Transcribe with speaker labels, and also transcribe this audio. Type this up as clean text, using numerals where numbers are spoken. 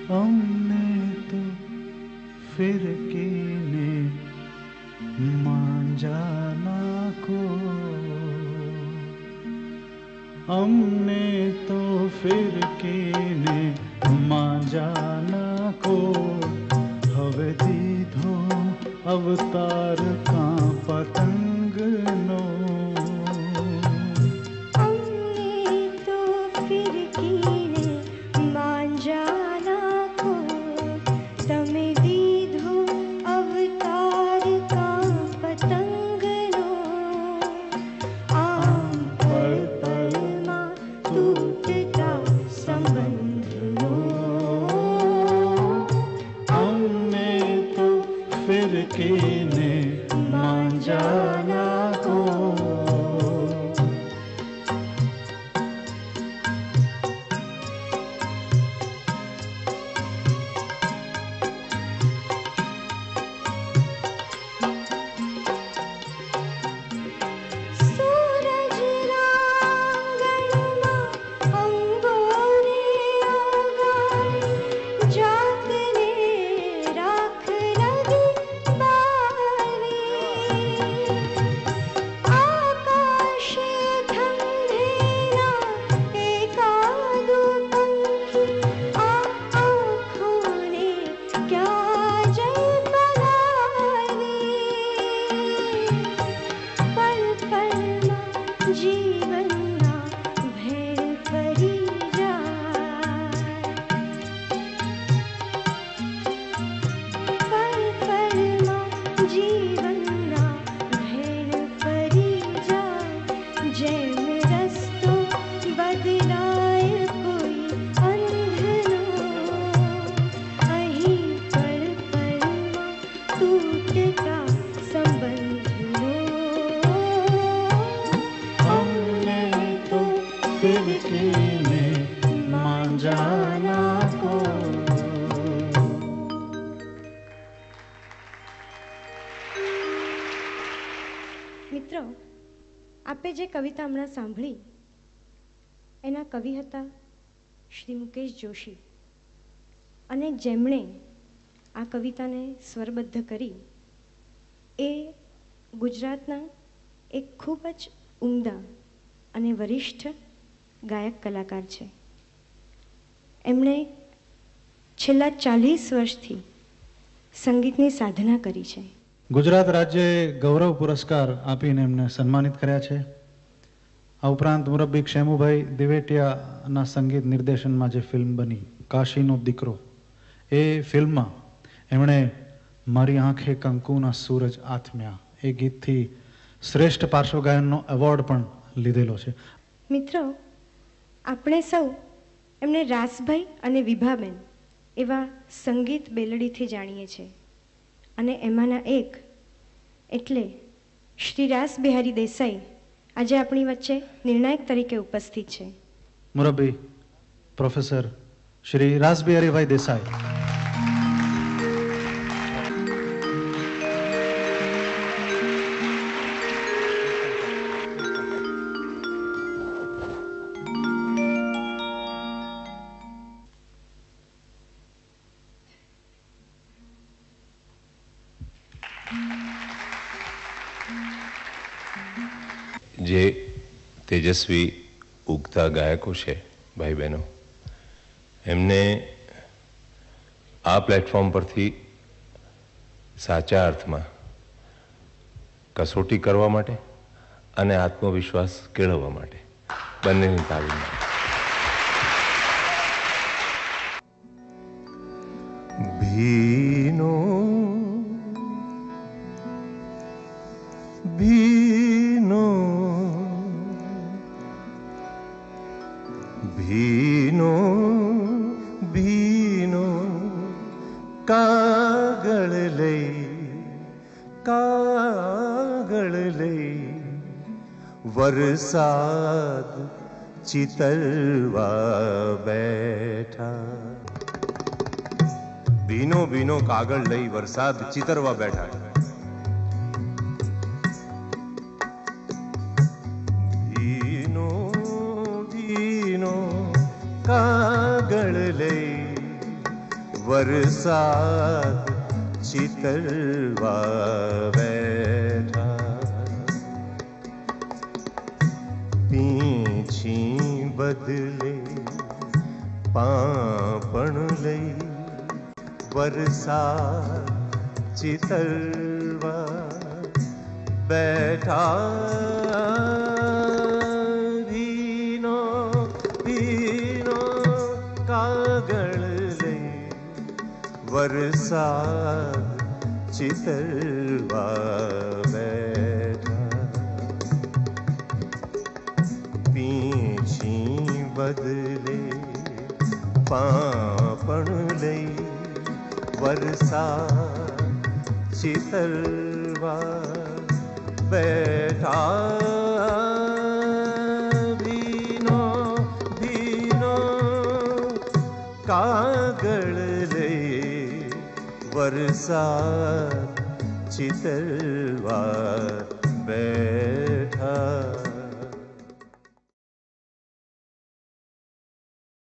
Speaker 1: हमने तो फिर कीने मांजाना को, हमने तो फिर कीने मांजाना को, हवे दीधो अवतार का पतंग नो। कीने मांजाना को,
Speaker 2: મિત્રો, આપે જે કવિતા હમણાં સાંભળી એના કવિ હતા શ્રી મુકેશ જોશી, અને જેમણે આ કવિતાને સ્વરબદ્ધ કરી એ ગુજરાતના એક ખૂબ જ ઉમદા અને વરિષ્ઠ ગાયક કલાકાર છે. એમણે છેલ્લા 40 વર્ષથી સંગીતની સાધના કરી છે.
Speaker 1: ગુજરાત રાજ્યએ ગૌરવ પુરસ્કાર આપીને એમને સન્માનિત કર્યા છે. આ ઉપરાંત મુરબ્બી ક્ષેમુભાઈ દિવેટિયાના સંગીત નિર્દેશનમાં જે ફિલ્મ બની કાશીનો દીકરો, એ ફિલ્મમાં એમણે મારી આંખે કંકુના સૂરજ આથમ્યા એ ગીતથી શ્રેષ્ઠ પાર્શ્વગાયનનો એવોર્ડ પણ લીધેલો છે.
Speaker 2: મિત્રો, આપણે સૌ એમને રાસભાઈ અને વિભાબેન એવા સંગીત બેલડીથી જાણીએ છીએ, અને એમાંના એક એટલે શ્રી રાસ બિહારી દેસાઈ આજે આપણી વચ્ચે નિર્ણાયક તરીકે ઉપસ્થિત છે.
Speaker 1: મુરબ્બી પ્રોફેસર શ્રી રાસ બિહારીભાઈ દેસાઈ.
Speaker 3: જે તેજસ્વી ઉગતા ગાયકો છે ભાઈ બહેનો, એમને આ પ્લેટફોર્મ પરથી સાચા અર્થમાં કસોટી કરવા માટે અને આત્મવિશ્વાસ કેળવવા માટે બંનેની તાલીમ
Speaker 4: ભીનો ભીનો ભીનો ભીનો કાગળ લઈ વરસાદ ચિતરવા બેઠા. ભીનો ભીનો કાગળ લઈ વરસાદ ચિતરવા બેઠા. લઈ વરસાદ ચિતરવા બેઠા પીછી બદલે પાંપણ લઈ વરસાદ ચિતરવા બેઠા ભીનો ભીનો કાગળ લઈ વરસાદ ચિતરવા બેઠા પીછી બદલે પાંપણ લઈ વરસાદ ચિતરવા બેઠા ભીનો ભીનો કાગળ લઈ વરસાદ ચિતરવા બેઠા